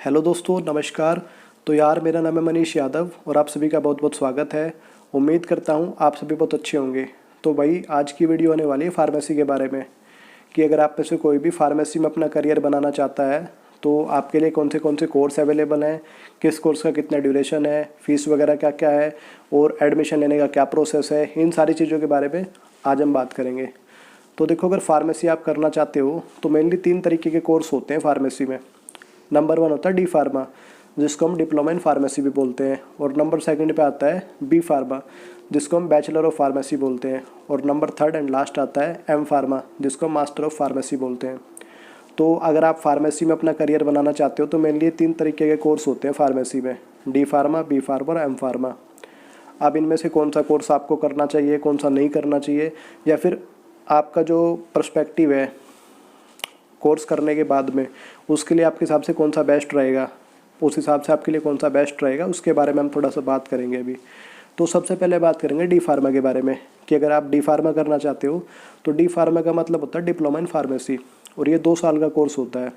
Hello दोस्तों, नमस्कार। तो यार, मेरा नाम है मनीष यादव और आप सभी का बहुत बहुत स्वागत है। उम्मीद करता हूँ आप सभी बहुत अच्छे होंगे। तो भाई, आज की वीडियो होने वाली है फार्मेसी के बारे में कि अगर आप में से कोई भी फार्मेसी में अपना करियर बनाना चाहता है तो आपके लिए कौन से कोर्स अवेलेबल हैं, किस कोर्स का कितना ड्यूरेशन है, फ़ीस वगैरह क्या क्या है और एडमिशन लेने का क्या प्रोसेस है, इन सारी चीज़ों के बारे में आज हम बात करेंगे। तो देखो, अगर फार्मेसी आप करना चाहते हो तो मेनली 3 तरीके के कोर्स होते हैं फार्मेसी में। नंबर 1 होता है डी फार्मा, जिसको हम डिप्लोमा इन फार्मेसी भी बोलते हैं। और नंबर 2 पे आता है बी फार्मा, जिसको हम बैचलर ऑफ फार्मेसी बोलते हैं। और नंबर 3 एंड लास्ट आता है एम फार्मा, जिसको हम मास्टर ऑफ फार्मेसी बोलते हैं। तो अगर आप फार्मेसी में अपना करियर बनाना चाहते हो तो मेनली 3 तरीके के कोर्स होते हैं फार्मेसी में, डी फार्मा, बी फार्मा और एम फार्मा। अब इनमें से कौन सा कोर्स आपको करना चाहिए, कौन सा नहीं करना चाहिए, या फिर आपका जो पर्सपेक्टिव है कोर्स करने के बाद में, उसके लिए आपके हिसाब से कौन सा बेस्ट रहेगा, उस हिसाब से आपके लिए कौन सा बेस्ट रहेगा, उसके बारे में हम थोड़ा सा बात करेंगे अभी। तो सबसे पहले बात करेंगे डी फार्मा के बारे में कि अगर आप डी फार्मा करना चाहते हो तो डी फार्मा का मतलब होता है डिप्लोमा इन फार्मेसी, और ये 2 साल का कोर्स होता है।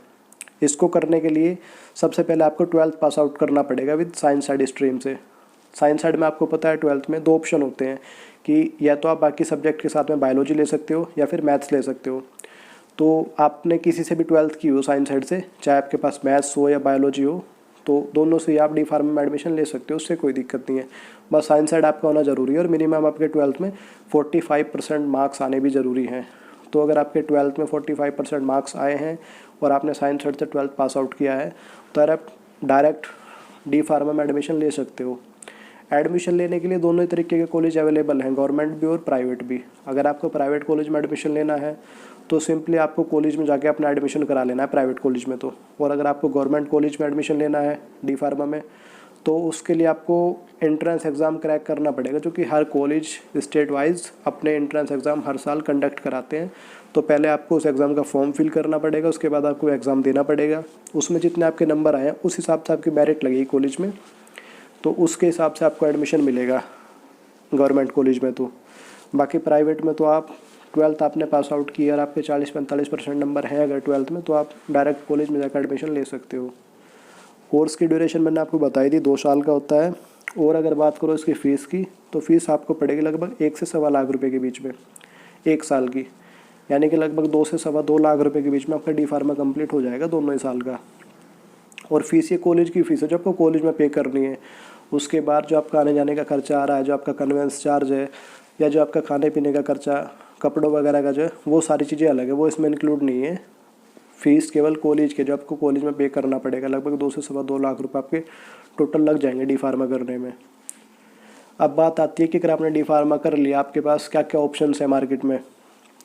इसको करने के लिए सबसे पहले आपको 12th पास आउट करना पड़ेगा विद साइंस साइड स्ट्रीम से। साइंस साइड में आपको पता है 12th में 2 ऑप्शन होते हैं कि या तो आप बाकी सब्जेक्ट के साथ में बायोलॉजी ले सकते हो या फिर मैथ्स ले सकते हो। तो आपने किसी से भी 12th की हो साइंस साइड से, चाहे आपके पास मैथ्स हो या बायोलॉजी हो, तो दोनों से ही आप डी फार्मा में एडमिशन ले सकते हो, उससे कोई दिक्कत नहीं है। बस साइंस साइड आपका होना ज़रूरी है और मिनिमम आपके 12th में 45% मार्क्स आने भी ज़रूरी हैं। तो अगर आपके 12th में 45% मार्क्स आए हैं और आपने साइंस साइड से 12th पास आउट किया है तो आप डायरेक्ट डी फार्मा में एडमिशन ले सकते हो। एडमिशन लेने के लिए दोनों ही तरीके के कॉलेज अवेलेबल हैं, गवर्नमेंट भी और प्राइवेट भी। अगर आपको प्राइवेट कॉलेज में एडमिशन लेना है तो सिंपली आपको कॉलेज में जाके अपना एडमिशन करा लेना है प्राइवेट कॉलेज में। तो और अगर आपको गवर्नमेंट कॉलेज में एडमिशन लेना है डी फार्मा में तो उसके लिए आपको एंट्रेंस एग्ज़ाम क्रैक करना पड़ेगा, जो कि हर कॉलेज स्टेट वाइज अपने एंट्रेंस एग्ज़ाम हर साल कंडक्ट कराते हैं। तो पहले आपको उस एग्ज़ाम का फॉर्म फिल करना पड़ेगा, उसके बाद आपको एग्ज़ाम देना पड़ेगा। उसमें जितने आपके नंबर आए हैं उस हिसाब से आपकी मेरिट लगेगी कॉलेज में, तो उसके हिसाब से आपको एडमिशन मिलेगा गवर्नमेंट कॉलेज में। तो बाकी प्राइवेट में तो आप 12th आपने पास आउट किया और आपके 40-45% नंबर हैं अगर 12th में, तो आप डायरेक्ट कॉलेज में जाकर एडमिशन ले सकते हो। कोर्स की ड्यूरेशन मैंने आपको बताई थी, 2 साल का होता है। और अगर बात करो इसकी फ़ीस की तो फ़ीस आपको पड़ेगी लगभग 1 से सवा लाख रुपये के बीच में 1 साल की, यानी कि लगभग 2 से सवा 2 लाख रुपये के बीच में आपका डी फार्मा कम्प्लीट हो जाएगा दोनों ही साल का। और फीस ये कॉलेज की फ़ीस है जो आपको कॉलेज में पे करनी है। उसके बाद जो आपका आने जाने का खर्चा आ रहा है, जो आपका कन्वेंस चार्ज है या जो आपका खाने पीने का खर्चा, कपड़ों वगैरह का जो है, वो सारी चीज़ें अलग है, वो इसमें इंक्लूड नहीं है। फ़ीस केवल कॉलेज के जो आपको कॉलेज में पे करना पड़ेगा, लगभग 2 से सवा 2 लाख रुपये आपके टोटल लग जाएंगे डी फार्मा करने में। अब बात आती है कि अगर आपने डी फार्मा कर लिया, आपके पास क्या क्या ऑप्शन है मार्केट में,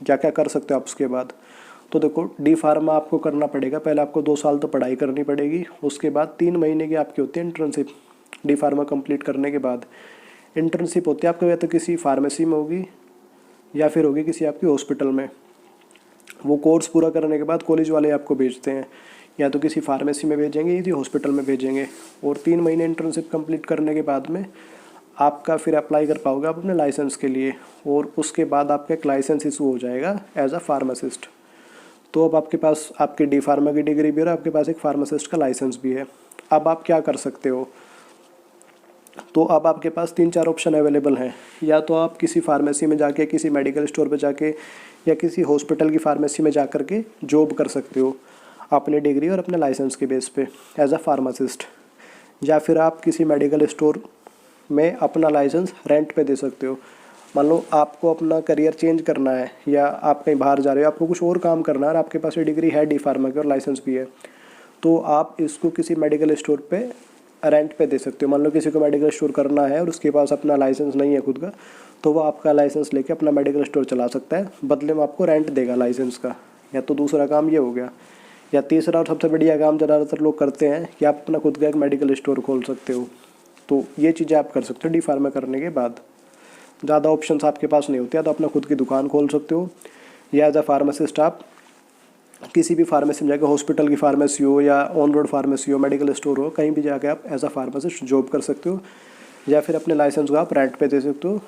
क्या क्या कर सकते हो आप उसके बाद। तो देखो, डी फार्मा आपको करना पड़ेगा, पहले आपको 2 साल तो पढ़ाई करनी पड़ेगी। उसके बाद 3 महीने की आपकी होती है इंटर्नशिप। डी फार्मा कंप्लीट करने के बाद इंटर्नशिप होती है आपको, या तो किसी फार्मेसी में होगी या फिर होगी किसी आपकी हॉस्पिटल में। वो कोर्स पूरा करने के बाद कॉलेज वाले आपको भेजते हैं, या तो किसी फार्मेसी में भेजेंगे या हॉस्पिटल में भेजेंगे। और 3 महीने इंटर्नशिप कंप्लीट करने के बाद में आपका फिर अप्लाई कर पाओगे आप अपने लाइसेंस के लिए, और उसके बाद आपका एक लाइसेंस इशू हो जाएगा एज अ फार्मासिस्ट। तो अब आपके पास आपकी डी फार्मा की डिग्री भी है और आपके पास एक फार्मासिस्ट का लाइसेंस भी है। अब आप क्या कर सकते हो, तो अब आपके पास 3-4 ऑप्शन अवेलेबल हैं। या तो आप किसी फार्मेसी में जाके, किसी मेडिकल स्टोर पे जाके या किसी हॉस्पिटल की फार्मेसी में जा कर के जॉब कर सकते हो अपनी डिग्री और अपने लाइसेंस के बेस पे एज अ फार्मासिस्ट। या फिर आप किसी मेडिकल स्टोर में अपना लाइसेंस रेंट पे दे सकते हो। मान लो आपको अपना करियर चेंज करना है या आप कहीं बाहर जा रहे हो, आपको कुछ और काम करना है और आपके पास ये डिग्री है डी फार्मा की और लाइसेंस भी है, तो आप इसको किसी मेडिकल स्टोर पे रेंट पे दे सकते हो। मान लो किसी को मेडिकल स्टोर करना है और उसके पास अपना लाइसेंस नहीं है खुद का, तो वो आपका लाइसेंस लेके अपना मेडिकल स्टोर चला सकता है, बदले में आपको रेंट देगा लाइसेंस का। या तो दूसरा काम ये हो गया, या तीसरा और सबसे बढ़िया काम ज़्यादातर लोग करते हैं कि आप अपना खुद का एक मेडिकल स्टोर खोल सकते हो। तो ये चीज़ें आप कर सकते हो डी फार्मा करने के बाद। ज़्यादा ऑप्शंस आपके पास नहीं होते, या तो अपना खुद की दुकान खोल सकते हो, या एज अ फार्मासिस्ट आप किसी भी फार्मेसी में जाकर, हॉस्पिटल की फार्मेसी हो या ऑन रोड फार्मेसी हो, मेडिकल स्टोर हो, कहीं भी जाके आप एज अ फार्मासिस्ट जॉब कर सकते हो। या फिर अपने लाइसेंस को आप रेंट पे दे सकते हो,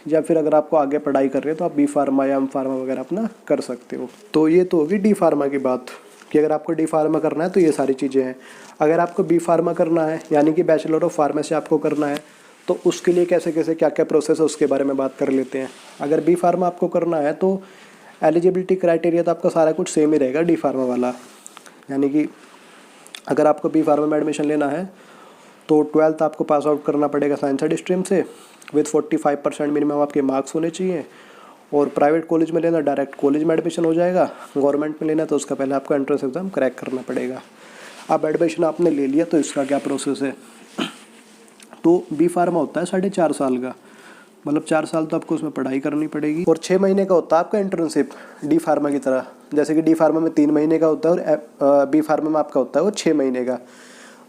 या फिर अगर आपको आगे पढ़ाई कर रहे हो तो आप बी फार्मा या एम फार्मा वगैरह अपना कर सकते हो। तो ये तो होगी डी फार्मा की बात कि अगर आपको डी फार्मा करना है तो ये सारी चीज़ें हैं। अगर आपको बी फार्मा करना है यानी कि बैचलर ऑफ फार्मेसी आपको करना है तो उसके लिए कैसे कैसे क्या क्या प्रोसेस है उसके बारे में बात कर लेते हैं। अगर बी फार्मा आपको करना है तो एलिजिबिलिटी क्राइटेरिया तो आपका सारा कुछ सेम ही रहेगा डी फार्मा वाला। यानी कि अगर आपको बी फार्मा में एडमिशन लेना है तो 12th आपको पास आउट करना पड़ेगा साइंस साइड स्ट्रीम से विद 45% मिनिमम आपके मार्क्स होने चाहिए। और प्राइवेट कॉलेज में लेना डायरेक्ट कॉलेज में एडमिशन हो जाएगा। गवर्नमेंट में लेना तो उसका पहले आपको एंट्रेंस एग्ज़ाम क्रैक करना पड़ेगा। अब एडमिशन आपने ले लिया तो इसका क्या प्रोसेस है। तो बी फार्मा होता है 4.5 साल का, मतलब 4 साल तो आपको उसमें पढ़ाई करनी पड़ेगी। और 6 महीने का होता है आपका इंटर्नशिप डी फार्मा की तरह। जैसे कि डी फार्मा में 3 महीने का होता है और बी फार्मा में आपका होता है वो 6 महीने का।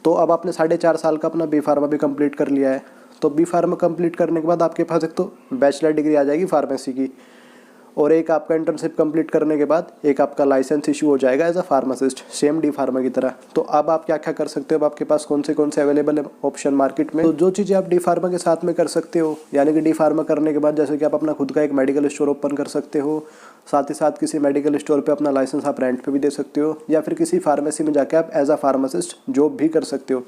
तो अब आपने 4.5 साल का अपना बी फार्मा भी कंप्लीट कर लिया है। तो बी फार्मा कंप्लीट करने के बाद आपके पास एक तो बैचलर डिग्री आ जाएगी फार्मेसी की, और एक आपका इंटर्नशिप कंप्लीट करने के बाद एक आपका लाइसेंस इशू हो जाएगा as a pharmacist, same D pharma की तरह। तो अब आप क्या क्या कर सकते हो, अब आपके पास कौन से अवेलेबल है ऑप्शन मार्केट में। तो जो चीज़ें आप डी फार्मा के साथ में कर सकते हो, यानी कि डी फार्मा करने के बाद जैसे कि आप अपना खुद का एक मेडिकल स्टोर ओपन कर सकते हो, साथ ही साथ किसी मेडिकल स्टोर पे अपना लाइसेंस आप रेंट पे भी दे सकते हो, या फिर किसी फार्मेसी में जाके आप एज अ फार्मासिस्ट जॉब भी कर सकते हो।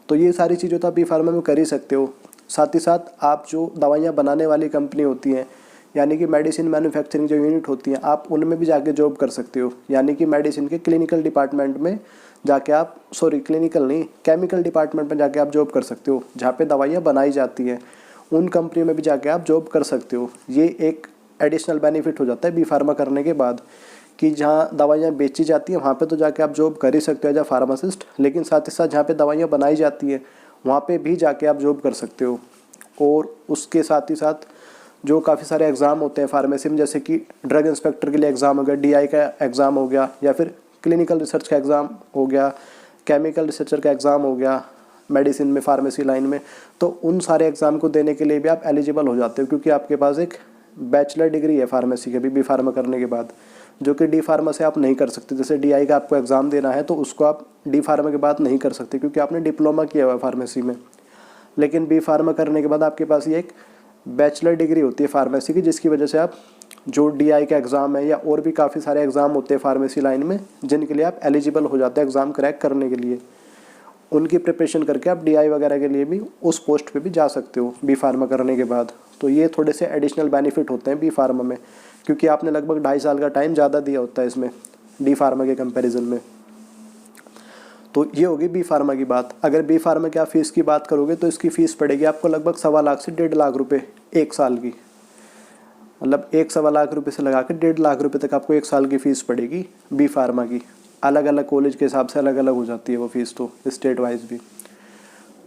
तो ये सारी चीज़ें तो आप बी फार्मा में कर ही सकते हो। साथ ही साथ आप जो दवाइयाँ बनाने वाली कंपनी होती हैं, यानी कि मेडिसिन मैन्युफैक्चरिंग जो यूनिट होती हैं, आप उनमें भी जाके जॉब कर सकते हो। यानी कि मेडिसिन के क्लिनिकल डिपार्टमेंट में जाके आप क्लिनिकल नहीं, केमिकल डिपार्टमेंट में जाके आप जॉब कर सकते हो, जहाँ पे दवाइयाँ बनाई जाती हैं उन कंपनियों में भी जाके आप जॉब कर सकते हो। ये एक एडिशनल बेनिफिट हो जाता है बी फार्मा करने के बाद, कि जहाँ दवाइयाँ बेची जाती हैं वहाँ पे तो जाके आप जॉब कर ही सकते हो एज अ फार्मासिस्ट, लेकिन साथ ही साथ जहाँ पे दवाइयाँ बनाई जाती हैं वहाँ पे भी जाके आप जॉब कर सकते हो। और उसके साथ ही साथ जो काफ़ी सारे एग्ज़ाम होते हैं फार्मेसी में, जैसे कि ड्रग इंस्पेक्टर के लिए एग्ज़ाम हो गया, DI का एग्ज़ाम हो गया, या फिर क्लिनिकल रिसर्च का एग्ज़ाम हो गया, केमिकल रिसर्चर का एग्ज़ाम हो गया मेडिसिन में, फार्मेसी लाइन में। तो उन सारे एग्ज़ाम को देने के लिए भी आप एलिजिबल हो जाते हो, क्योंकि आपके पास एक बैचलर डिग्री है फार्मेसी के भी बी फार्मा करने के बाद, जो कि डी फार्मा से आप नहीं कर सकते। जैसे DI का आपको एग्ज़ाम देना है तो उसको आप डी फार्मा के बाद नहीं कर सकते, क्योंकि आपने डिप्लोमा किया हुआ है फार्मेसी में। लेकिन बी फार्मा करने के बाद आपके पास ये एक बैचलर डिग्री होती है फार्मेसी की, जिसकी वजह से आप जो DI का एग्ज़ाम है या और भी काफ़ी सारे एग्ज़ाम होते हैं फार्मेसी लाइन में जिनके लिए आप एलिजिबल हो जाते हैं एग्ज़ाम क्रैक करने के लिए, उनकी प्रिपरेशन करके आप DI वगैरह के लिए भी उस पोस्ट पे भी जा सकते हो बी फार्मा करने के बाद। तो ये थोड़े से एडिशनल बेनिफिट होते हैं बी फार्मा में, क्योंकि आपने लगभग 2.5 साल का टाइम ज़्यादा दिया होता है इसमें डी फार्मा के कंपेरिजन में। तो ये होगी बी फार्मा की बात। अगर बी फार्मा की आप फीस की बात करोगे तो इसकी फ़ीस पड़ेगी आपको लगभग 1.25 लाख से 1.5 लाख रुपये 1 साल की, मतलब 1.25 लाख रुपये से लगा के 1.5 लाख रुपये तक आपको 1 साल की फ़ीस पड़ेगी बी फार्मा की। अलग अलग कॉलेज के हिसाब से अलग अलग हो जाती है वो फ़ीस, तो स्टेट वाइज भी।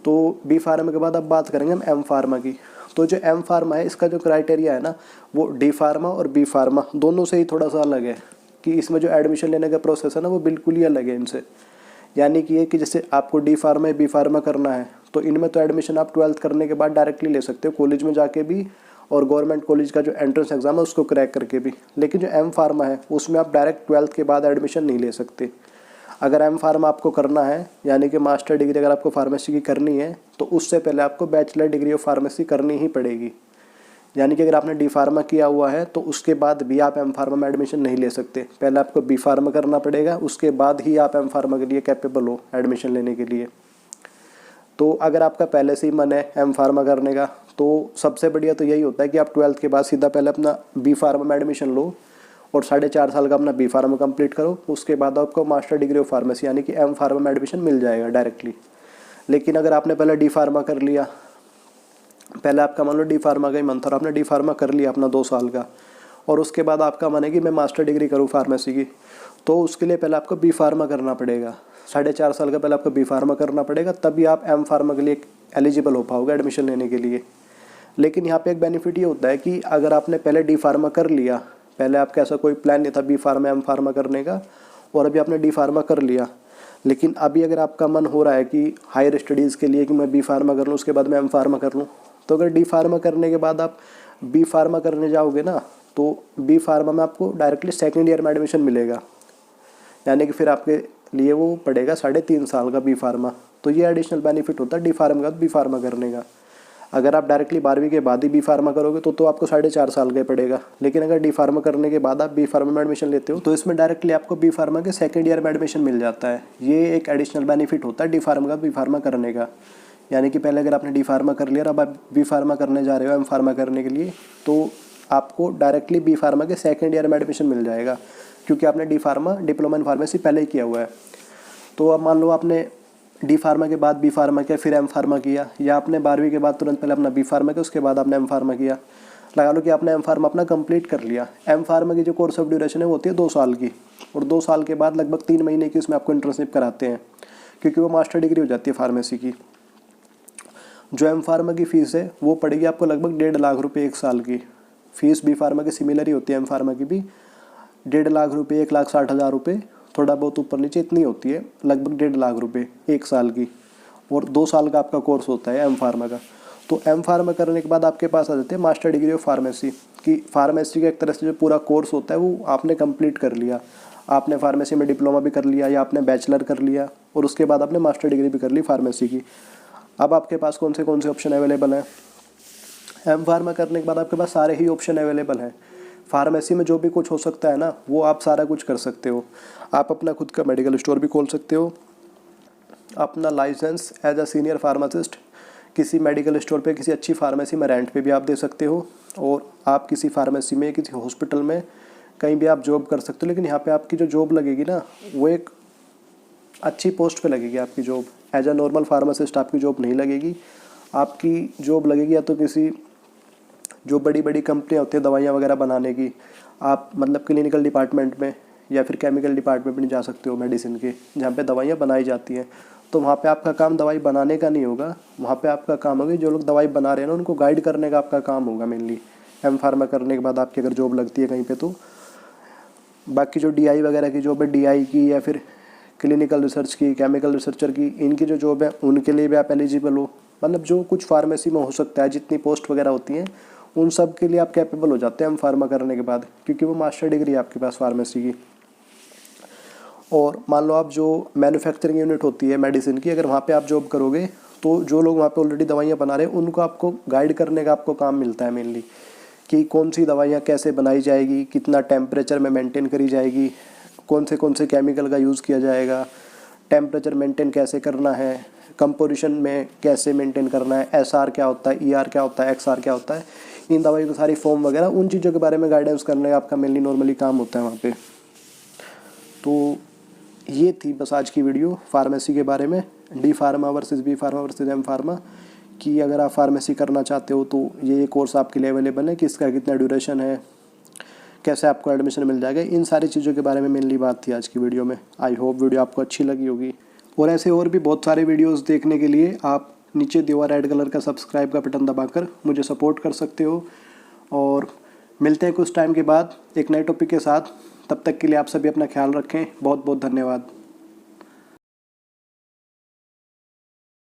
तो बी फार्मा के बाद अब बात करेंगे हम एम फार्मा की। तो जो एम फार्मा है इसका जो क्राइटेरिया है ना, वो डी फार्मा और बी फार्मा दोनों से ही थोड़ा सा अलग है, कि इसमें जो एडमिशन लेने का प्रोसेस है ना वो बिल्कुल ही अलग है इनसे। यानी कि ये कि जैसे आपको डी फार्मा या बी फार्मा करना है तो इनमें तो एडमिशन आप 12th करने के बाद डायरेक्टली ले सकते हो कॉलेज में जाके भी, और गवर्नमेंट कॉलेज का जो एंट्रेंस एग्ज़ाम है उसको क्रैक करके भी। लेकिन जो एम फार्मा है उसमें आप डायरेक्ट 12th के बाद एडमिशन नहीं ले सकते। अगर एम फार्मा आपको करना है, यानी कि मास्टर डिग्री अगर आपको फार्मेसी की करनी है, तो उससे पहले आपको बैचलर डिग्री ऑफ फार्मेसी करनी ही पड़ेगी। यानी कि अगर आपने डी फार्मा किया हुआ है तो उसके बाद भी आप एम फार्मा में एडमिशन नहीं ले सकते, पहले आपको बी फार्मा करना पड़ेगा, उसके बाद ही आप एम फार्मा के लिए कैपेबल हो एडमिशन लेने के लिए। तो अगर आपका पहले से ही मन है एम फार्मा करने का तो सबसे बढ़िया तो यही होता है कि आप 12th के बाद सीधा पहले अपना बी फार्मा में एडमिशन लो और 4.5 साल का अपना बी फार्मा कंप्लीट करो। उसके बाद आपको मास्टर डिग्री ऑफ फार्मेसी यानी कि एम फार्मा में एडमिशन मिल जाएगा डायरेक्टली। लेकिन अगर आपने पहले डी फार्मा कर लिया, पहले आपका मान लो डी फार्मा का ही मन था और आपने डी फार्मा कर लिया अपना 2 साल का, और उसके बाद आपका मन है कि मैं मास्टर डिग्री करूँ फार्मेसी की, तो उसके लिए पहले आपको बी फार्मा करना पड़ेगा। 4.5 साल का पहले आपको बी फार्मा करना पड़ेगा, तभी आप एम फार्मा के लिए एलिजिबल हो पाओगे एडमिशन लेने के लिए। लेकिन यहाँ पे एक बेनिफिट ये होता है कि अगर आपने पहले डी फार्मा कर लिया, पहले आपका ऐसा कोई प्लान नहीं था बी फार्मा एम फार्मा करने का, और अभी आपने डी फार्मा कर लिया, लेकिन अभी अगर आपका मन हो रहा है कि हायर स्टडीज़ के लिए कि मैं बी फार्मा कर लूँ उसके बाद मैं एम फार्मा कर लूँ, तो अगर डी फार्मा करने के बाद आप बी फार्मा करने जाओगे ना, तो बी फार्मा में आपको डायरेक्टली सेकेंड ईयर में एडमिशन मिलेगा। यानी कि फिर आपके लिए वो पड़ेगा 3.5 साल का बी फार्मा। तो ये एडिशनल बेनिफिट होता है डी फार्मा का बी फार्मा करने का। अगर आप डायरेक्टली 12वीं के बाद ही बी फार्मा करोगे तो आपको 4.5 साल का पड़ेगा। लेकिन अगर डी फार्मा करने के बाद आप बी फार्मा में एडमिशन लेते हो तो इसमें डायरेक्टली आपको बी फार्मा के सेकेंड ईयर में एडमिशन मिल जाता है। ये एक एडिशनल बेनिफिट होता है डी फार्मा का बी फार्मा करने का। यानी कि पहले अगर आपने डी फार्मा कर लिया और अब आप बी फार्मा करने जा रहे हो एम फार्मा करने के लिए, तो आपको डायरेक्टली बी फार्मा के सेकेंड ईयर में एडमिशन मिल जाएगा, क्योंकि आपने D pharma diploma in pharmacy पहले ही किया हुआ है। तो अब मान लो आपने डी फार्मा के बाद बी फार्मा किया, फिर एम फार्मा किया, या आपने 12वीं के बाद तुरंत पहले अपना बी फार्मा किया, उसके बाद आपने एम फार्मा किया। लगा लो कि आपने एम फार्मा अपना कंप्लीट कर लिया। एम फार्मा की जो कोर्स ऑफ ड्यूरेशन है वो होती है 2 साल की, और 2 साल के बाद लगभग 3 महीने की उसमें आपको इंटर्नशिप कराते हैं, क्योंकि वो मास्टर डिग्री हो जाती है फार्मेसी की। जो एम फार्मा की फ़ीस है वो पड़ेगी आपको लगभग 1.5 लाख रुपये 1 साल की। फ़ीस बी फार्मा की सिमिलर ही होती है एम फार्मा की भी, 1.5 लाख रुपये, 1,60,000 रुपये, थोड़ा बहुत ऊपर नीचे इतनी होती है, लगभग 1.5 लाख रुपये 1 साल की। और 2 साल का आपका कोर्स होता है एम फार्मा का। तो एम फार्मा करने के बाद आपके पास आ जाते हैं मास्टर डिग्री ऑफ फार्मेसी, कि फार्मेसी का एक तरह से जो पूरा कोर्स होता है वो आपने कंप्लीट कर लिया। आपने फार्मेसी में डिप्लोमा भी कर लिया या आपने बैचलर कर लिया, और उसके बाद आपने मास्टर डिग्री भी कर ली फार्मेसी की। अब आपके पास कौन से ऑप्शन अवेलेबल हैं? एम फार्मा करने के बाद आपके पास सारे ही ऑप्शन अवेलेबल हैं। फार्मेसी में जो भी कुछ हो सकता है ना, वो आप सारा कुछ कर सकते हो। आप अपना खुद का मेडिकल स्टोर भी खोल सकते हो, अपना licence as a senior pharmacist किसी मेडिकल स्टोर पे, किसी अच्छी फार्मेसी में रेंट पे भी आप दे सकते हो, और आप किसी फार्मेसी में, किसी हॉस्पिटल में कहीं भी आप जॉब कर सकते हो। लेकिन यहाँ पे आपकी जो जॉब लगेगी ना, वो एक अच्छी पोस्ट पे लगेगी आपकी job. As a normal pharmacist आपकी जॉब नहीं लगेगी। आपकी जॉब लगेगी या तो किसी जो बड़ी बड़ी कंपनियाँ होती है दवाइयाँ वगैरह बनाने की, आप मतलब क्लिनिकल डिपार्टमेंट में या फिर केमिकल डिपार्टमेंट में जा सकते हो मेडिसिन के, जहाँ पे दवाइयाँ बनाई जाती हैं। तो वहाँ पे आपका काम दवाई बनाने का नहीं होगा, वहाँ पे आपका काम होगा जो लोग दवाई बना रहे हैं ना उनको गाइड करने का आपका काम होगा मेनली। एम फार्मा करने के बाद आपकी अगर जॉब लगती है कहीं पे, तो बाकी जो DI वगैरह की जॉब है, DI की या फिर क्लिनिकल रिसर्च की, केमिकल रिसर्चर की, इनकी जो जॉब है उनके लिए भी आप एलिजिबल हो। मतलब जो कुछ फार्मेसी में हो सकता है, जितनी पोस्ट वगैरह होती हैं उन सब के लिए आप कैपेबल हो जाते हैं एम फार्मा करने के बाद, क्योंकि वो मास्टर डिग्री है आपके पास फार्मेसी की। और मान लो आप जो मैन्युफैक्चरिंग यूनिट होती है मेडिसिन की, अगर वहाँ पे आप जॉब करोगे तो जो लोग वहाँ पे ऑलरेडी दवाइयाँ बना रहे हैं उनको आपको गाइड करने का आपको काम मिलता है मेनली, कि कौन सी दवाइयाँ कैसे बनाई जाएगी, कितना टेम्परेचर में मेंटेन करी जाएगी, कौन से केमिकल का यूज़ किया जाएगा, टेम्परेचर मेंटेन कैसे करना है, कंपोजिशन में कैसे मेंटेन करना है, SR क्या होता है, ER क्या होता है, XR क्या होता है, इन दवाइयों की सारी फॉर्म वगैरह, उन चीज़ों के बारे में गाइडेंस करने का आपका मेनली नॉर्मली काम होता है वहाँ पे। तो ये थी बस आज की वीडियो फार्मेसी के बारे में, D pharma versus B pharma versus M pharma, कि अगर आप फार्मेसी करना चाहते हो तो ये कोर्स आपके लिए अवेलेबल है, कि इसका कितना ड्यूरेशन है, कैसे आपको एडमिशन मिल जाएगा, इन सारी चीज़ों के बारे में मेनली बात थी आज की वीडियो में। आई होप वीडियो आपको अच्छी लगी होगी। और ऐसे और भी बहुत सारे वीडियोस देखने के लिए आप नीचे दिया हुआ रेड कलर का सब्सक्राइब का बटन दबाकर मुझे सपोर्ट कर सकते हो। और मिलते हैं कुछ टाइम के बाद एक नए टॉपिक के साथ। तब तक के लिए आप सभी अपना ख्याल रखें। बहुत बहुत धन्यवाद।